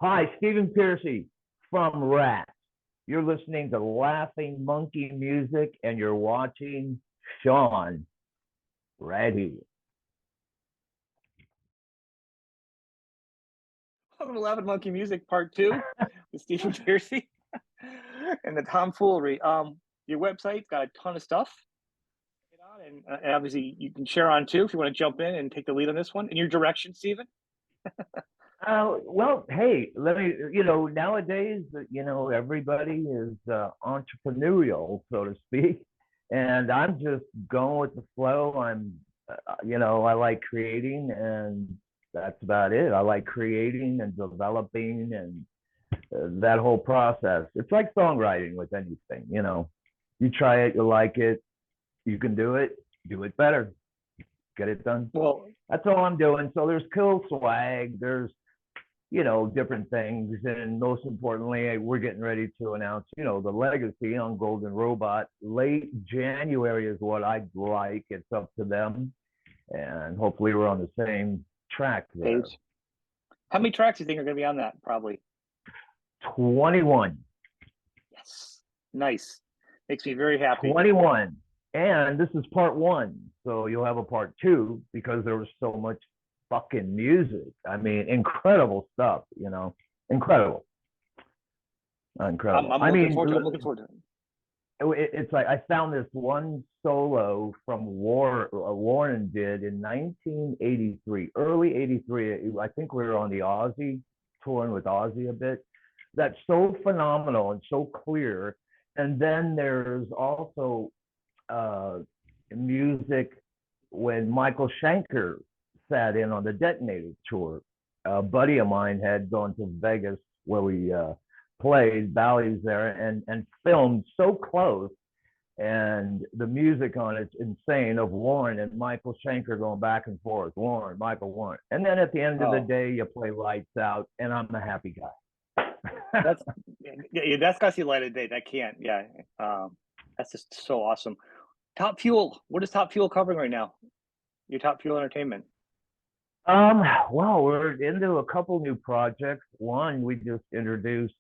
Hi, Stephen Pearcy from Rat. You're listening to Laughing Monkey Music and you're watching Sean right here. Welcome to Laughing Monkey Music Part 2 with Stephen Pearcy and the tomfoolery. Your website's got a ton of stuff. And obviously you can share on too if you want to jump in and take the lead on this one. In your direction, Stephen? Well, hey, let me, nowadays, everybody is entrepreneurial, so to speak. And I'm just going with the flow. I like creating, and that's about it. I like creating and developing and that whole process. It's like songwriting with anything, you try it, you like it, you can do it better, get it done. Well, That's all I'm doing. So there's cool swag, there's different things. And most importantly, we're getting ready to announce, the legacy on Golden Robot. Late January is what I'd like. It's up to them. And hopefully we're on the same track there. Page. How many tracks do you think are going to be on that? Probably 21. Yes. Nice. Makes me very happy. 21. And this is part one. So you'll have a part two because there was so much fucking music. I mean, incredible stuff, incredible. I'm looking forward to it. It's like I found this one solo from Warren did in 1983, early 83. I think we were on the Aussie, touring with Aussie a bit. That's so phenomenal and so clear. And then there's also music when Michael Schenker sat in on the Detonator tour. A buddy of mine had gone to Vegas where we played Bally's there and filmed so close, and the music on it's insane of Warren and Michael Schenker going back and forth, Warren, Michael, Warren, and then at the end of the day you play Lights Out, and I'm a happy guy. that's got to see light of day. That can't. Yeah, that's just so awesome. Top Fuel. What is Top Fuel covering right now? Your Top Fuel Entertainment. Well, we're into a couple new projects. One, we just introduced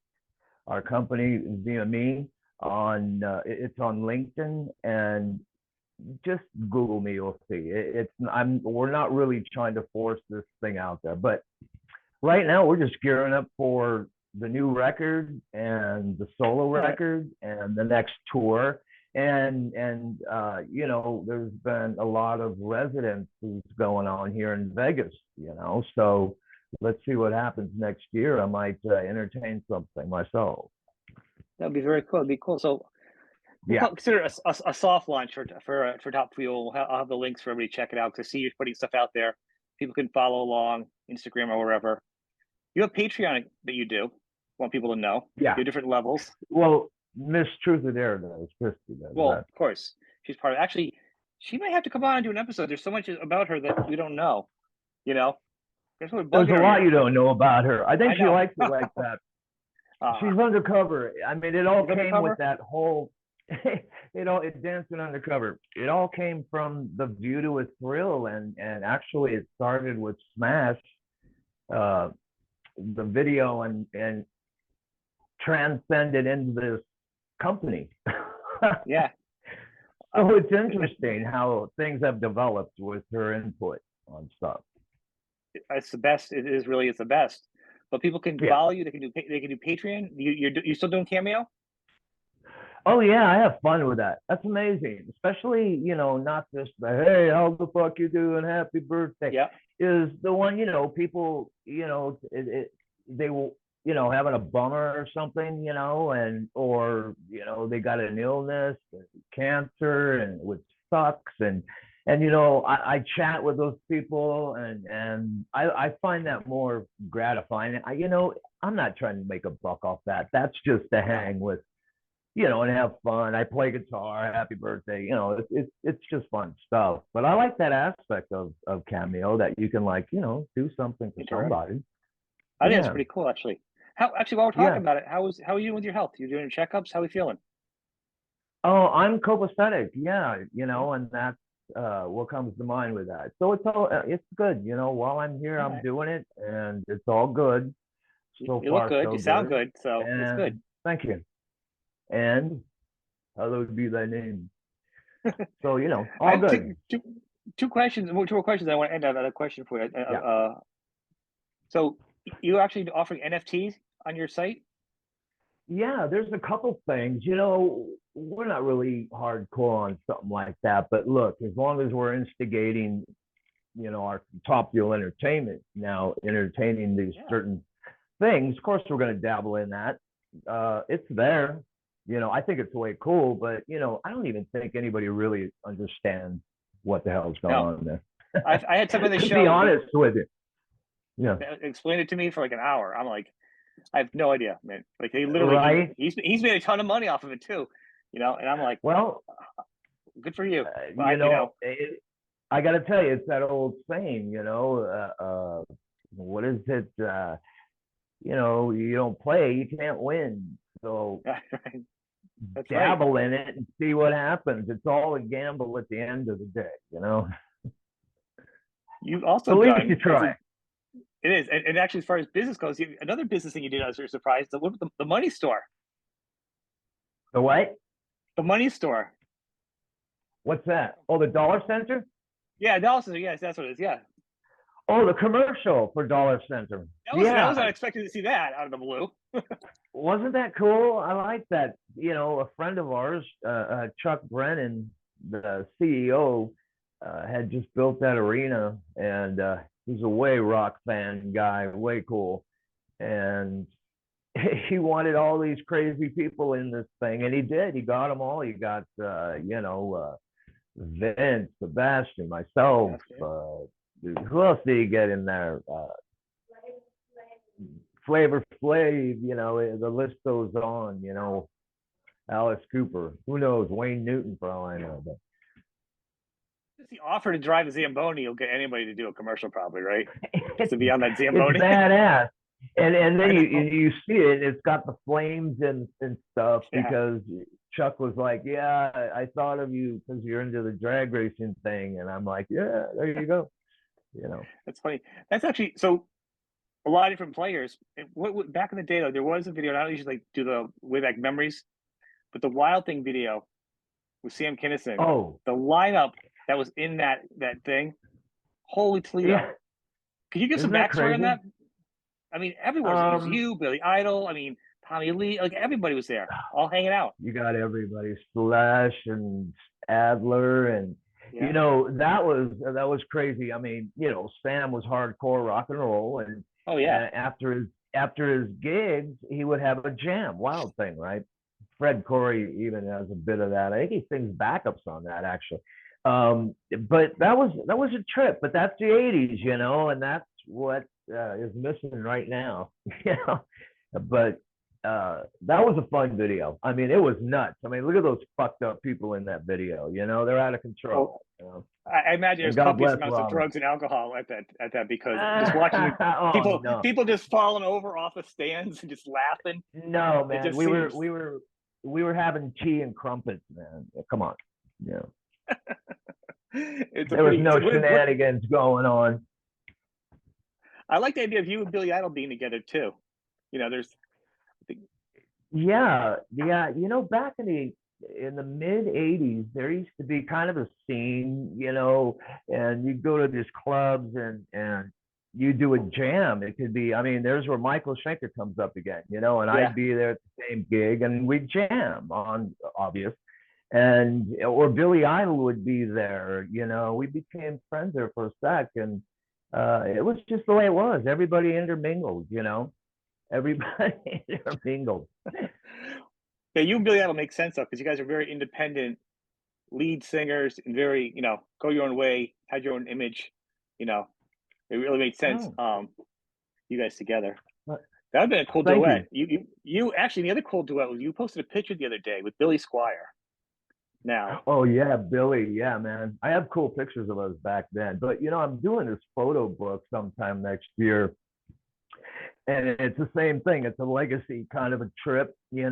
our company via me on it's on LinkedIn, and just Google me, you'll see. We're not really trying to force this thing out there, but right now we're just gearing up for the new record and the solo record and the next tour. And there's been a lot of residencies going on here in Vegas, so let's see what happens next year. I might entertain something myself. That'd be very cool. It'd be cool. So yeah, consider a soft launch for Top Fuel. I'll have the links for everybody to check it out, because I see you're putting stuff out there. People can follow along Instagram or wherever. You have Patreon that you do. Want people to know. Yeah. You have different levels. Well, Miss Truth of Dare does. Christy does. Well, of course. She's part of it. Actually, she might have to come on and do an episode. There's so much about her that we don't know. There's a lot you don't know about her. I think she likes it like that. She's undercover. I mean, it all came with that whole, it's dancing undercover. It all came from The View to a Thrill, and actually it started with Smash, the video, and transcended into this company. Yeah. So it's interesting how things have developed with her input on stuff. It's the best. It's the best. But people can follow you. They can do Patreon. You still doing Cameo? Oh yeah, I have fun with that. That's amazing. Especially, not just the hey, how the fuck you doing, happy birthday. Yeah. Is the one, people, they will, having a bummer or something, or they got an illness, cancer, and which sucks, and I chat with those people, and I find that more gratifying. I'm not trying to make a buck off that. That's just to hang with, and have fun. I play guitar, happy birthday, it's just fun stuff. But I like that aspect of Cameo, that you can do something for somebody. I think it's pretty cool, actually. While we're talking about it, how are you doing with your health? You doing checkups? How are you feeling? Oh, I'm copacetic. Yeah, and that's what comes to mind with that. So it's good. While I'm here, All I'm right. doing it, and it's all good. So You look far, good. so You sound good. good. So it's And good. thank you. And hallowed be thy name. So I all have good. two questions. Two more questions. I want to end on a question for you. Yeah. So you actually offering NFTs on your site? Yeah, there's a couple things. We're not really hardcore on something like that, but look, as long as we're instigating, our top deal entertainment now, entertaining these Yeah. certain things, of course, we're going to dabble in that. It's there. I think it's way cool, but I don't even think anybody really understands what the hell's going No. on there. I had someone on the To be show honest with you. Yeah. explain it to me for like an hour. I'm like, I have no idea, man. Like he literally Right. he's made a ton of money off of it too, and I'm like, Well, good for you. uh, you But know, it, I got to tell you, it's that old saying, what is it? You don't play, you can't win. So that's right. dabble in it and see what happens. It's all a gamble at the end of the day. You've also At least you done try. it is, and actually, as far as business goes, another business thing you did, I was very surprised. The money store, The what? the money store. What's that? Oh, the Dollar Center? Yeah, Dallas. Yes, that's what it is. Yeah, Oh, the commercial for Dollar Center. that was Yeah. unexpected to see that out of the blue. Wasn't that cool? I like that. A friend of ours, Chuck Brennan, the CEO, had just built that arena, and he's a way rock fan guy, way cool. And he wanted all these crazy people in this thing, and he did. He got them all. He got, Vince, Sebastian, myself. Who else did he get in there? Flavor Flav, the list goes on, Alice Cooper, who knows, Wayne Newton for all I know. But Just the offer to drive a Zamboni, you'll get anybody to do a commercial, probably, right? Just it's, to be on that it's Zamboni. badass. And then I you see it, it's got the flames and stuff Yeah, because Chuck was like, yeah, I thought of you because you're into the drag racing thing. And I'm like, yeah, there you go. that's funny. That's actually so. A lot of different players. Back in the day, though, there was a video. And I don't usually like do the way back memories, but the Wild Thing video with Sam Kinison, Oh, the lineup that was in that thing. Holy Toledo! yeah. Could you give some Isn't that backstory on crazy? that? I mean, everywhere it was Um, you, Billy Idol. I mean, Tommy Lee. Like everybody was there, all hanging out. you got everybody, Slash and Adler, and Yeah. that was crazy. I mean, Sam was hardcore rock and roll, and Oh yeah. after his gigs, he would have a jam, Wild Thing, right? Fred Corey even has a bit of that. I think he sings backups on that actually. But that was a trip. But that's the '80s, and that's what is missing right now. But that was a fun video. I mean, it was nuts. I mean, look at those fucked up people in that video. They're out of Well, control. I imagine And there's God copious bless amounts of Robin. drugs and alcohol at that because just watching Oh no, people just falling over off the stands and just laughing. no, It man. just We were seems we were we were having tea and crumpets, man. Come on. Yeah. it's a There was pretty. no What shenanigans going on. I like the idea of you and Billy Idol being together too. There's Yeah, yeah. Back in the mid '80s, there used to be kind of a scene, and you'd go to these clubs and you do a jam. It could be, I mean, there's where Michael Schenker comes up again, and yeah. I'd be there at the same gig, and we'd jam on obvious, and or Billy Idol would be there. We became friends there for a sec, and it was just the way it was. Everybody intermingled, everybody intermingled. Yeah, you and Billy Idol make sense though because you guys are very independent lead singers and very go your own way, had your own image. You know, it really made sense. Oh, You guys together. well, That would have been a cool thank you. duet. You actually the other cool duet was you posted a picture the other day with Billy Squire. Now, Oh yeah, Billy. Yeah, man. I have cool pictures of us back then. But I'm doing this photo book sometime next year, and it's the same thing. It's a legacy kind of a trip, with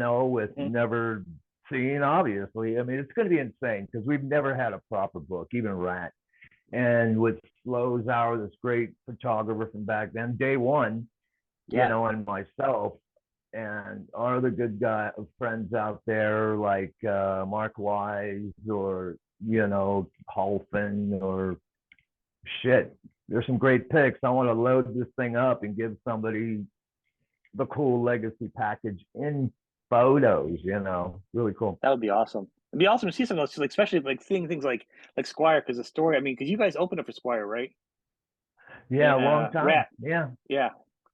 mhm. never scene, obviously. I mean, it's going to be insane because we've never had a proper book, even Rat. And with Slow Hour, this great photographer from back then, day one, Yeah. and myself and our other good guy friends out there like Mark Wise or Holfen or shit. There's some great picks. I want to load this thing up and give somebody the cool legacy package in photos. Really cool. That would be awesome. It'd be awesome to see some of those, like, especially like seeing things like Squire, because the story. I mean, because you guys opened up for Squire, right? Yeah, In a long time. Rat. Yeah. Yeah,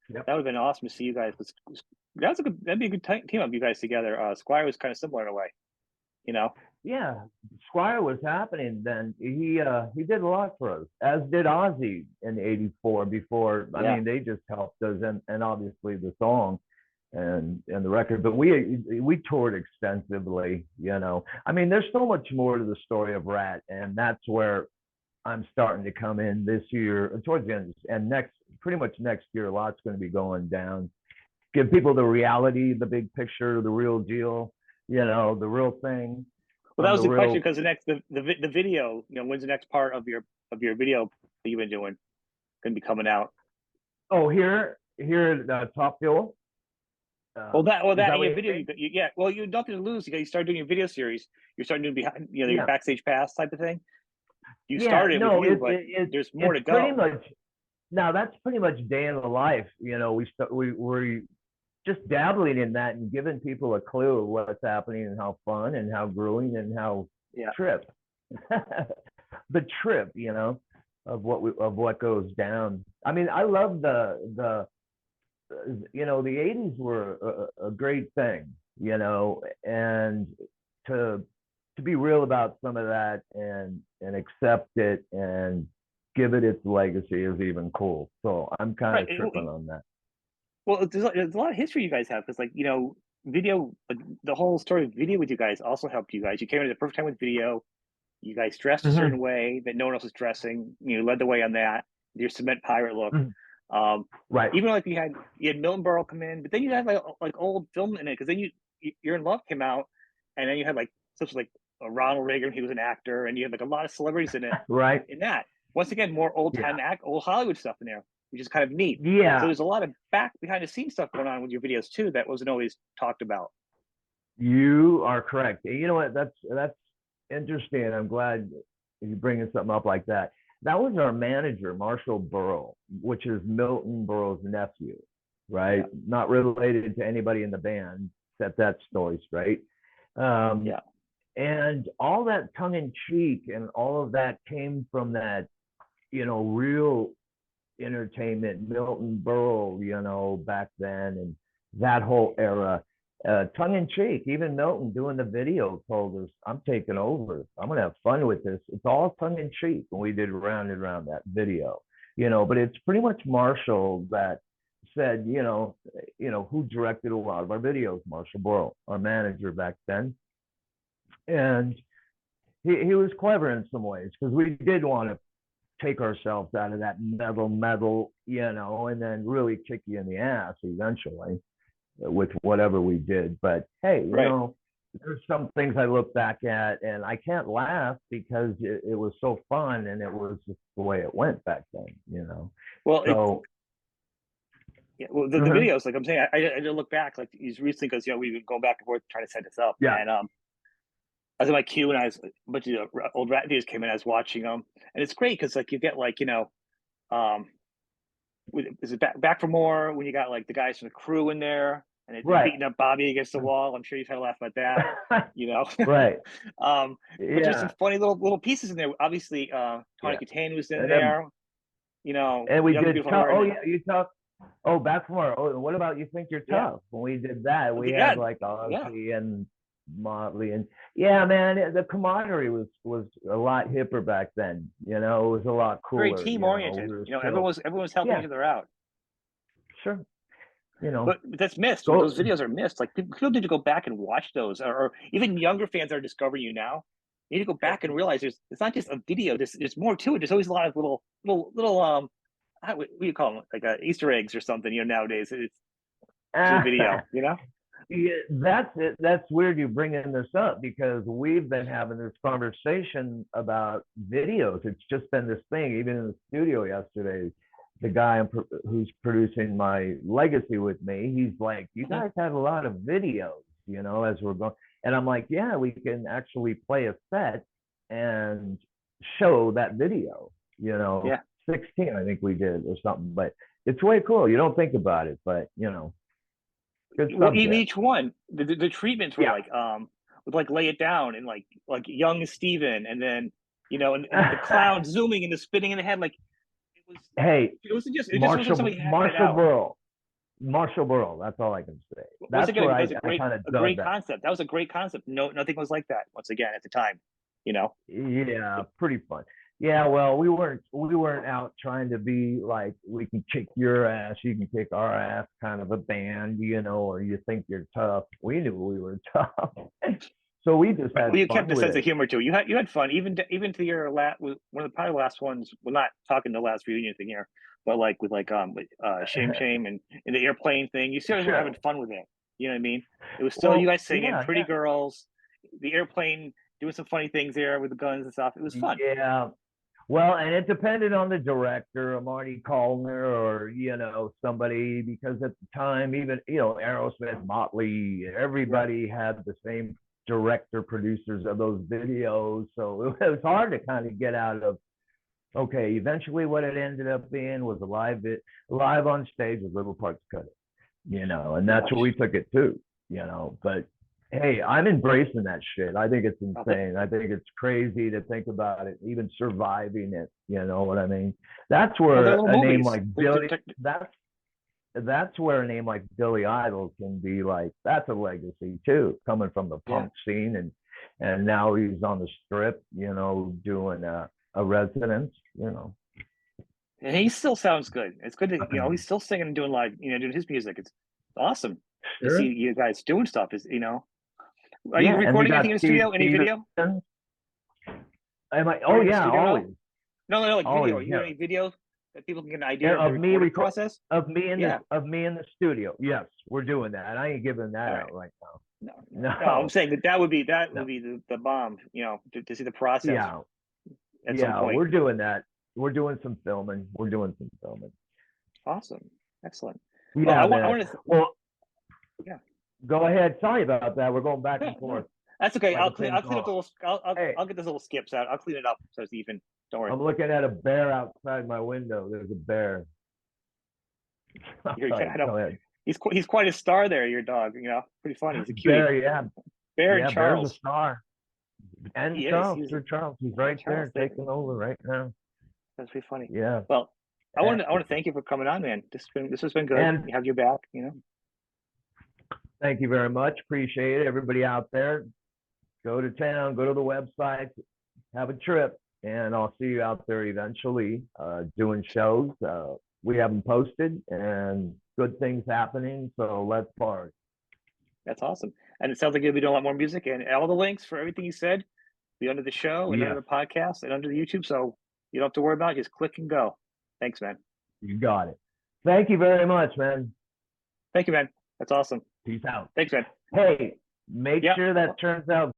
Yep. that would have been awesome to see you guys. That'd be a good team up, you guys together. Squire was kind of similar in a way, you know. Yeah, Squire was happening then. He did a lot for us, as did Ozzy in '84. Before, I Yeah. mean, they just helped us, and obviously the song and the record. But we toured extensively. I mean, there's so much more to the story of Rat, and that's where I'm starting to come in this year, towards the end, and pretty much next year, a lot's going to be going down. Give people the reality, the big picture, the real deal. The real thing Well, that from was the the question, real. because the video, when's the next part of your video that you've been doing going to be coming out? Oh, here at Top Fuel. Well, Is that that in what your you video, mean? yeah. Well, you have nothing to lose. You started doing your video series. You're starting doing behind, your Yeah, backstage pass type of thing. You yeah. started it with No, you, but there's more it's to pretty go. much now. That's pretty much day in the life. We just dabbling in that and giving people a clue of what's happening and how fun and how grueling and how Yeah. trip, the trip, of what goes down. I mean, I love the '80s were a great thing, and to be real about some of that and accept it and give it its legacy is even cool. So I'm kind Right. of tripping on that. Well, there's a lot of history you guys have, because, like, video, like, the whole story of video with you guys also helped you guys. You came in at the perfect time with video. You guys dressed a certain Mm-hmm. way that no one else was dressing. You led the way on that. Your cement pirate look. Mm-hmm. Um, Right. Even like you had Milton Berle come in, but then you had like old film in it, because then You're in Love came out, and then you had like such like Ronald Reagan, he was an actor, and you had like a lot of celebrities in it. Right. In that, once again, more Yeah. old Hollywood stuff in there, which is kind of neat. So Yeah. there's a lot of behind the scenes stuff going on with your videos too that wasn't always talked about. You are correct. You know what? That's interesting. I'm glad you bringing something up like that. That was our manager, Marshall Burrow, which is Milton Berle's nephew, right? Yeah, Not related to anybody in the band. Set that story straight. Um, yeah, and all that tongue in cheek and all of that came from that, real entertainment, Milton Berle, back then, and that whole era. Tongue in cheek, even Milton doing the video told us, I'm taking over. I'm going to have fun with this. It's all tongue in cheek when we did Round and Round, that video, but it's pretty much Marshall that said, who directed a lot of our videos, Marshall Burrow, our manager back then. And he was clever in some ways because we did want to take ourselves out of that metal, and then really kick you in the ass eventually with whatever we did. But hey, right. there's some things I look back at and I can't laugh because it was so fun and it was just the way it went back then. Well, So yeah, well, the uh-huh. videos, like I'm saying, I did look back, like, these recently, because we've been going back and forth trying to set this up, Yeah. and I was in my queue, and a bunch of old Rat videos came in. I was watching them, and it's great because, like, you get, like, um, is it back for more when you got like the guys from the crew in there, and they're Right. beating up Bobby against the wall. I'm sure you've had a laugh about that, you know. Right. um, but there's some Yeah. funny little pieces in there. Obviously, Tawny Yeah. Katane was in And then there. and we Young and did Beautiful Heart, oh and yeah, you talk. Oh, back from our. Oh, what about You Think You're yeah, Tough? When we did that, we yeah, had like yeah. Ozzy and Motley, and yeah, man, the camaraderie was a lot hipper back then. It was a lot Very cooler. team We oriented. were Everyone still, was helping yeah, each other out. sure. But that's missed. Those Go. videos are missed. Like, people need to go back and watch those, or even younger fans are discovering you now. You need to go back and realize it's not just a video. There's more to it. There's always a lot of little what do you call them, like Easter eggs or something. Nowadays it's to the Ah, video. Yeah, that's it. That's weird you bringing this up because we've been having this conversation about videos. It's just been this thing, even in the studio yesterday. The guy who's producing my legacy with me, he's like, "You guys had a lot of videos, as we're going." And I'm like, "Yeah, we can actually play a set and show that video." Yeah. 16, I think we did or something, but it's way cool. You don't think about it, but good Well, even subject. each one, the treatments were Yeah. like would like lay it down and like young Steven, and then and the clown zooming and the spinning in the head, like was Hey, it just wasn't somebody hacking it Marshall out. Burl, Marshall Burl. That's all I can say. Once That's again, where that was I kind of a dug great that. concept. That was a great concept. No, nothing was like that once again at the time, you know. Yeah, pretty fun. Yeah, well, we weren't out trying to be like we can kick your ass, you can kick our ass kind of a band, or you think you're tough. We knew we were tough, so we just Right. had Well, you fun kept a with sense it. of humor too. You had fun, even to your last one of the probably last ones. We're not talking the last reunion thing here, but like with shame shame and the airplane thing. You still were Sure. having fun with it. You know what I mean? It was still you Well, guys singing, yeah, pretty girls, the airplane doing some funny things there with the guns and stuff. It was fun. yeah. Well, and it depended on the director, Marty Callner, or somebody, because at the time, even Aerosmith, Motley, Right. everybody had the same director, producers of those videos, so it was hard to kind of get out of. Okay, eventually, what it ended up being was a live on stage with little parts cut, and Pretty that's what much. we took it to, But hey, I'm embracing that shit. I think it's I'll th- insane. I think it's crazy to think about it, even surviving it. You know what I mean? That's well, they're where little a name movies. like Billy. That's where a name like Billy Idol can be like. That's a legacy too, coming from the Yeah. punk scene, and now he's on the strip. Doing a residence. And he still sounds good. It's good to he's still singing and doing live, doing his music. It's awesome to see Sure. you guys doing stuff. Are you Yeah, and we recording anything got in the Steve studio? Any video? Stevens. Am I? Oh Recording in the yeah, studio at always, all? No, like video. always. Are you Yeah. doing any video that people can get an idea Yeah, of the of me recording record process? of me in Yeah. the studio. Yes, we're doing that. I ain't giving that All right. out right No, now. no, I'm No, saying that would no. be the bomb. To see the process Yeah, at some yeah, point. we're doing that. We're doing some filming. We're doing some filming. Awesome, excellent. Well, Yeah, I man. want to. Well, Yeah. go ahead. Sorry about that. We're going back Yeah, and no, forth that's okay. like a I'll ping clean up pong. the little. Hey, I'll get those little skips out. I'll clean it up so it's even. Don't worry. I'm looking at a bear outside my window. There's a bear. Sorry, I know go ahead. he's quite a star there. Your dog, pretty funny. He's a cutie. Bear, yeah, Bear and yeah. Bear's a Charles. star. And He is. Charles, Sir Charles, he's right Charles. there taking over right now. That's pretty funny. Yeah. Well, And, I want to thank you for coming on, man. This has been good. and You have your back. thank you very much. Appreciate it. Everybody out there, go to town, go to the website, have a trip, and I'll see you out there eventually doing shows. We have them posted and good things happening. So let's party. That's awesome. And it sounds like you'll be doing a lot more music, and all the links for everything you said be under the show and under Yes, the podcast and under the YouTube. So you don't have to worry about it. Just click and go. Thanks, man. you got it. Thank you very much, man. Thank you, man. That's awesome. Peace out. Thanks, man. Hey, make Yeah. sure that turns out